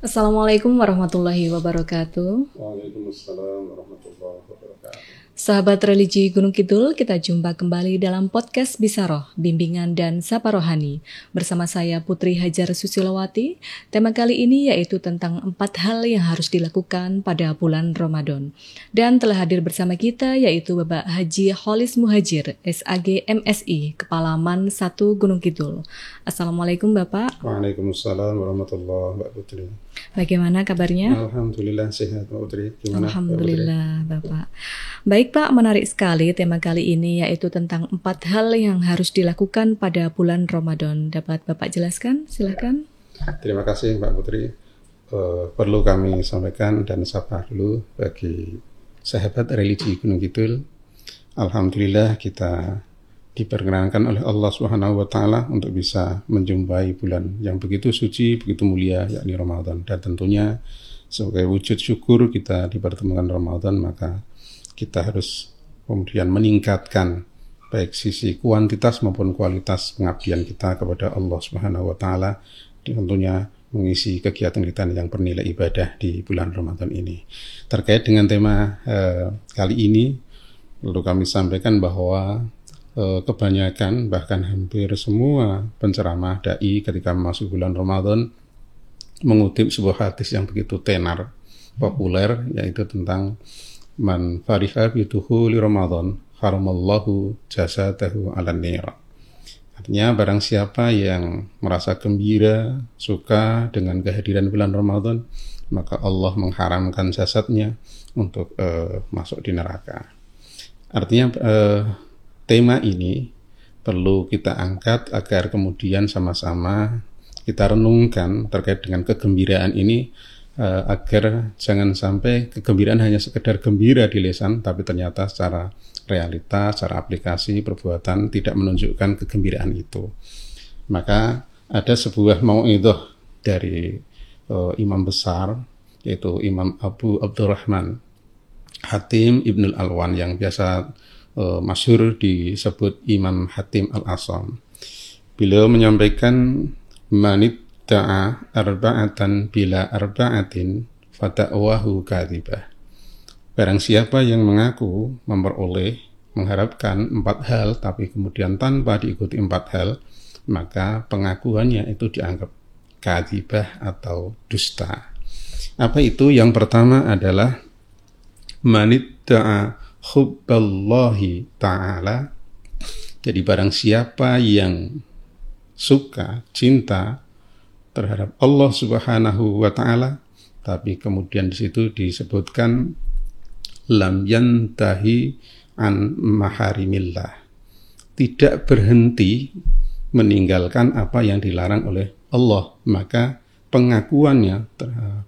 Assalamualaikum warahmatullahi wabarakatuh. Waalaikumsalam warahmatullahi wabarakatuh. Sahabat religi Gunung Kidul, kita jumpa kembali dalam podcast Bisaroh, Bimbingan dan Sapa Rohani. Bersama saya Putri Hajar Susilowati. Tema kali ini yaitu tentang 4 hal yang harus dilakukan pada bulan Ramadan. Dan telah hadir bersama kita yaitu Bapak Haji Kholis Muhajir, SAG MSI, Kepala MAN 1 Gunung Kidul. Assalamualaikum Bapak. Waalaikumsalam warahmatullahi wabarakatuh, Putri. Bagaimana kabarnya? Alhamdulillah sehat, Mbak Putri. Gimana, Alhamdulillah, Bapak. Baik, Pak, menarik sekali tema kali ini yaitu tentang 4 hal yang harus dilakukan pada bulan Ramadan. Dapat Bapak jelaskan? Silakan. Terima kasih, Mbak Putri. Perlu kami sampaikan dan sapa dulu bagi sahabat religi Gunung Kidul. Alhamdulillah kita diperkenankan oleh Allah Subhanahu wa taala untuk bisa menjumpai bulan yang begitu suci, begitu mulia, yakni Ramadan. Dan tentunya sebagai wujud syukur kita dipertemukan Ramadan, maka kita harus kemudian meningkatkan baik sisi kuantitas maupun kualitas pengabdian kita kepada Allah Subhanahu wa taala, tentunya mengisi kegiatan kita yang bernilai ibadah di bulan Ramadan ini. Terkait dengan tema kali ini, perlu kami sampaikan bahwa kebanyakan bahkan hampir semua penceramah dai ketika masuk bulan Ramadan mengutip sebuah hadis yang begitu tenar, populer, yaitu tentang man fariha bi dukhuli Ramadan haramallahu jasadahu 'alan nar. Artinya barang siapa yang merasa gembira, suka dengan kehadiran bulan Ramadan, maka Allah mengharamkan jasadnya untuk masuk di neraka. Artinya tema ini perlu kita angkat agar kemudian sama-sama kita renungkan terkait dengan kegembiraan ini, agar jangan sampai kegembiraan hanya sekedar gembira di lisan, tapi ternyata secara realitas, secara aplikasi, perbuatan tidak menunjukkan kegembiraan itu. Maka ada sebuah mau'idhah dari imam besar, yaitu Imam Abu Abdurrahman Hatim Ibnul Alwan yang biasa masyhur disebut Imam Hatim Al-Asam. Beliau menyampaikan manidda'a arba'atan bila arba'atin fata'wahu kadhibah. Barang siapa yang mengaku memperoleh, mengharapkan 4 hal tapi kemudian tanpa diikuti 4 hal, maka pengakuannya itu dianggap kadhibah atau dusta. Apa itu? Yang pertama adalah manidda'a hubballahi ta'ala. Jadi barang siapa yang suka, cinta terhadap Allah Subhanahu wa taala, tapi kemudian di situ disebutkan lam yantahi an maharimillah, tidak berhenti meninggalkan apa yang dilarang oleh Allah, maka pengakuannya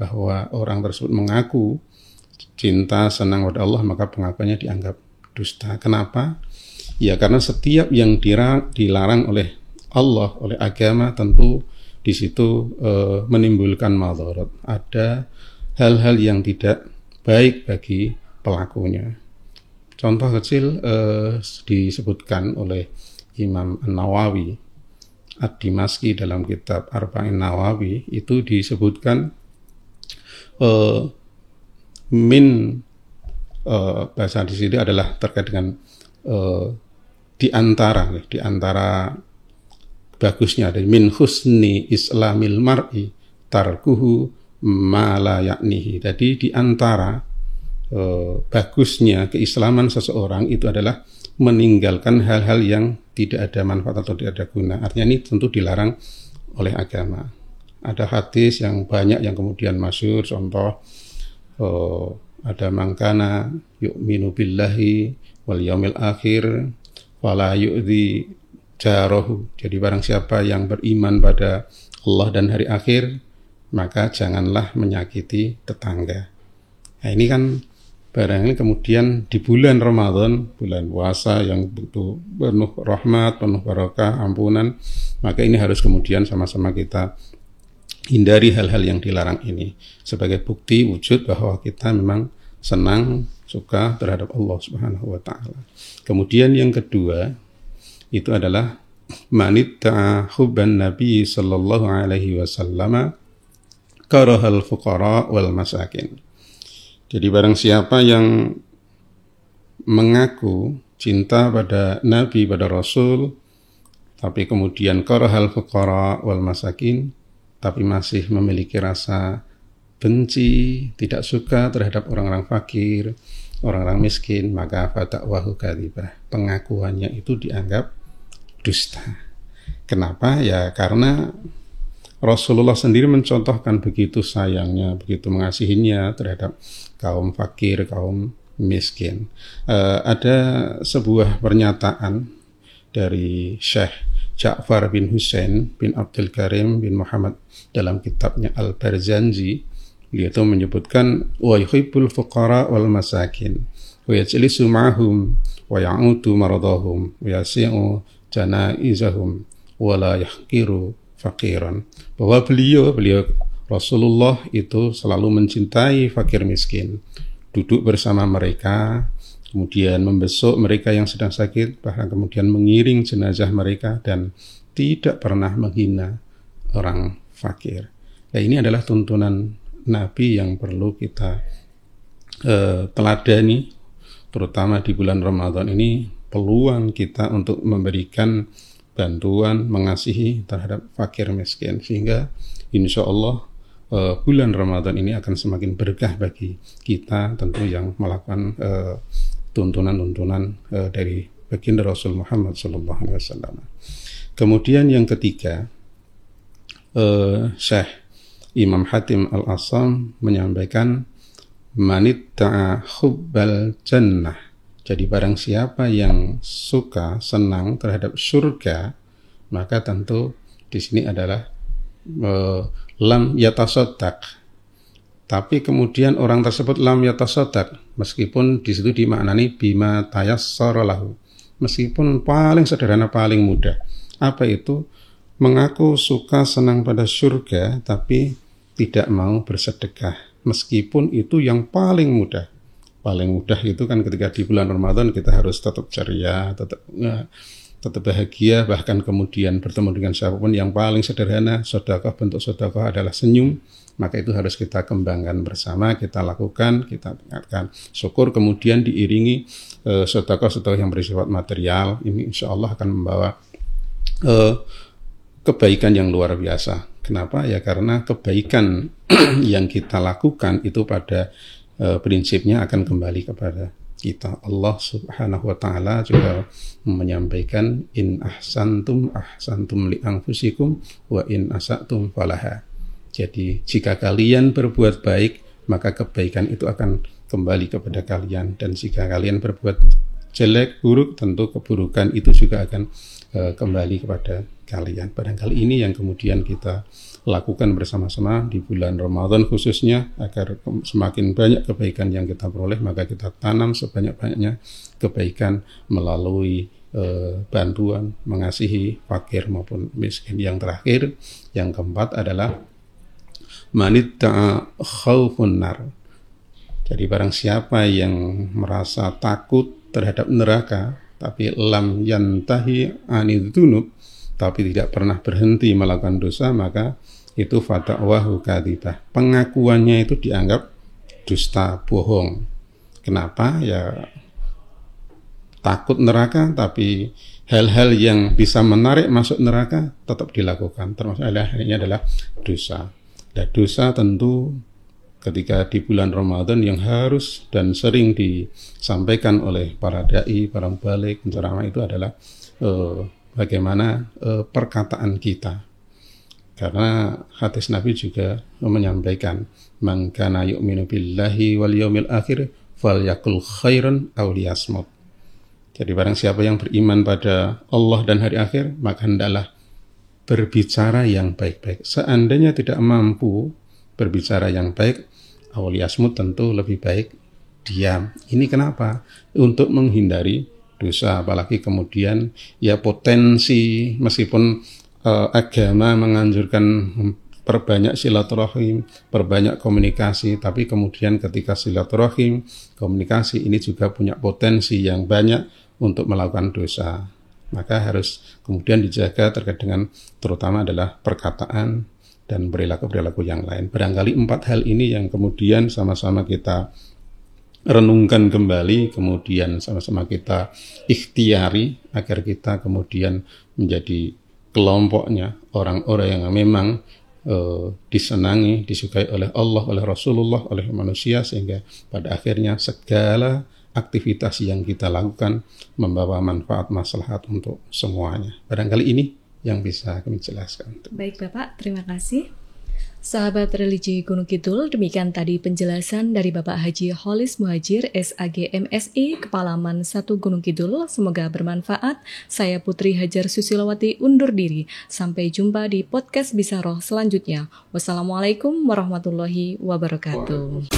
bahwa orang tersebut mengaku cinta, senang kepada Allah, maka pengakuannya dianggap dusta. Kenapa? Ya karena setiap yang dilarang oleh Allah, oleh agama, tentu di situ menimbulkan madharat. Ada hal-hal yang tidak baik bagi pelakunya. Contoh kecil disebutkan oleh Imam An-Nawawi Ad-Dimashqi dalam kitab Arba'in Nawawi, itu disebutkan bahasa di sini adalah terkait dengan di antara bagusnya dari min husni islamil mar'i tarkuhu ma la ya'nihi. Jadi di antara bagusnya keislaman seseorang itu adalah meninggalkan hal-hal yang tidak ada manfaat atau tidak ada guna. Artinya ini tentu dilarang oleh agama. Ada hadis yang banyak yang kemudian masyhur, contoh ada mangkana yu'minu billahi wal yaumil akhir wala yu'dhi jarahu. Jadi barang siapa yang beriman pada Allah dan hari akhir, maka janganlah menyakiti tetangga. Nah ini kan barangkali kemudian di bulan Ramadan, bulan puasa yang begitu penuh rahmat, penuh barakah, ampunan, maka ini harus kemudian sama-sama kita hindari hal-hal yang dilarang ini sebagai bukti wujud bahwa kita memang senang, suka terhadap Allah Subhanahu wa taala. Kemudian yang kedua itu adalah manidda'a hubban Nabi sallallahu alaihi wasallam karahal fuqara wal masakin. Jadi barang siapa yang mengaku cinta pada Nabi, pada Rasul, tapi kemudian karahal fuqara wal masakin, tapi masih memiliki rasa benci, tidak suka terhadap orang-orang fakir, orang-orang miskin, maka fada'wahu kadzibah. Pengakuannya itu dianggap dusta. Kenapa? Ya karena Rasulullah sendiri mencontohkan begitu sayangnya, begitu mengasihinya terhadap kaum fakir, kaum miskin. Ada sebuah pernyataan dari Syekh Ja'far bin Husain bin Abdul Karim bin Muhammad dalam kitabnya Al-Barzanji. Dia itu menyebutkan wa yuhibbul fuqara wal masakin wa yajlisu ma'hum wa ya'udu maradahum wa yasi'u janaizahum wa la yahqiru faqiran. Bahwa beliau Rasulullah itu selalu mencintai fakir miskin, duduk bersama mereka, kemudian membesuk mereka yang sedang sakit, bahkan kemudian mengiring jenazah mereka, dan tidak pernah menghina orang fakir. Nah, ini adalah tuntunan Nabi yang perlu kita teladani, terutama di bulan Ramadan ini, peluang kita untuk memberikan bantuan, mengasihi terhadap fakir miskin, sehingga insya Allah bulan Ramadan ini akan semakin berkah bagi kita tentu yang melakukan tuntunan-tuntunan dari baginda Rasul Muhammad SAW. Kemudian yang ketiga, Syekh Imam Hatim Al-Assam menyampaikan manitta'a hubbal jannah. Jadi barang siapa yang suka, senang terhadap surga, maka tentu di sini adalah lam yatasaddaq. Tapi kemudian orang tersebut lam yatasaddaq, meskipun di situ dimaknani bima tayassara lahu, meskipun paling sederhana, paling mudah. Apa itu? Mengaku suka, senang pada surga, tapi tidak mau bersedekah, meskipun itu yang paling mudah. Paling mudah itu kan ketika di bulan Ramadan kita harus tetap ceria, tetap bahagia, bahkan kemudian bertemu dengan siapapun. Yang paling sederhana, sedekah, bentuk sedekah adalah senyum, maka itu harus kita kembangkan bersama, kita lakukan, kita tingkatkan. Syukur kemudian diiringi sedekah-sedekah yang bersifat material, ini insya Allah akan membawa kebaikan yang luar biasa. Kenapa? Ya karena kebaikan yang kita lakukan itu pada prinsipnya akan kembali kepada kita. Allah Subhanahu wa taala juga menyampaikan in ahsantum li anfusikum wa in asatum falaha. Jadi jika kalian berbuat baik, maka kebaikan itu akan kembali kepada kalian, dan jika kalian berbuat jelek, buruk, tentu keburukan itu juga akan kembali kepada kalian. Barangkali ini yang kemudian kita lakukan bersama-sama di bulan Ramadan khususnya, agar semakin banyak kebaikan yang kita peroleh, maka kita tanam sebanyak-banyaknya kebaikan melalui bantuan, mengasihi fakir maupun miskin. Yang terakhir, yang keempat adalah manitta'a khaufun nar. Jadi barang siapa yang merasa takut terhadap neraka, tapi lam yantahi anidzunub, tapi tidak pernah berhenti melakukan dosa, maka itu fata'wahu kadzibah. Pengakuannya itu dianggap dusta, bohong. Kenapa? Ya takut neraka, tapi hal-hal yang bisa menarik masuk neraka tetap dilakukan. Termasuk ini adalah dosa. Dan dosa tentu ketika di bulan Ramadan yang harus dan sering disampaikan oleh para dai, para mubalik, penceramah itu adalah bagaimana perkataan kita. Karena hadis Nabi juga menyampaikan man kana yu'minu billahi wal yaumil akhir falyakul khairan aw liyasmut. Jadi barang siapa yang beriman pada Allah dan hari akhir, maka hendaklah berbicara yang baik-baik. Seandainya tidak mampu berbicara yang baik, aw liyasmut, tentu lebih baik diam. Ini kenapa? Untuk menghindari dosa, apalagi kemudian ya potensi, meskipun agama menganjurkan perbanyak silaturahim, perbanyak komunikasi, tapi kemudian ketika silaturahim, komunikasi ini juga punya potensi yang banyak untuk melakukan dosa. Maka harus kemudian dijaga terkait dengan terutama adalah perkataan dan perilaku-perilaku yang lain. Barangkali 4 hal ini yang kemudian sama-sama kita renungkan kembali, kemudian sama-sama kita ikhtiari agar kita kemudian menjadi kelompoknya orang-orang yang memang disenangi, disukai oleh Allah, oleh Rasulullah, oleh manusia, sehingga pada akhirnya segala aktivitas yang kita lakukan membawa manfaat maslahat untuk semuanya. Barangkali ini yang bisa kami jelaskan. Baik Bapak, terima kasih. Sahabat Religi Gunung Kidul, demikian tadi penjelasan dari Bapak Haji Holis Muhajir, SAG MSI, Kepala Man 1 Gunung Kidul. Semoga bermanfaat. Saya Putri Hajar Susilowati undur diri. Sampai jumpa di podcast Bisaroh selanjutnya. Wassalamualaikum warahmatullahi wabarakatuh.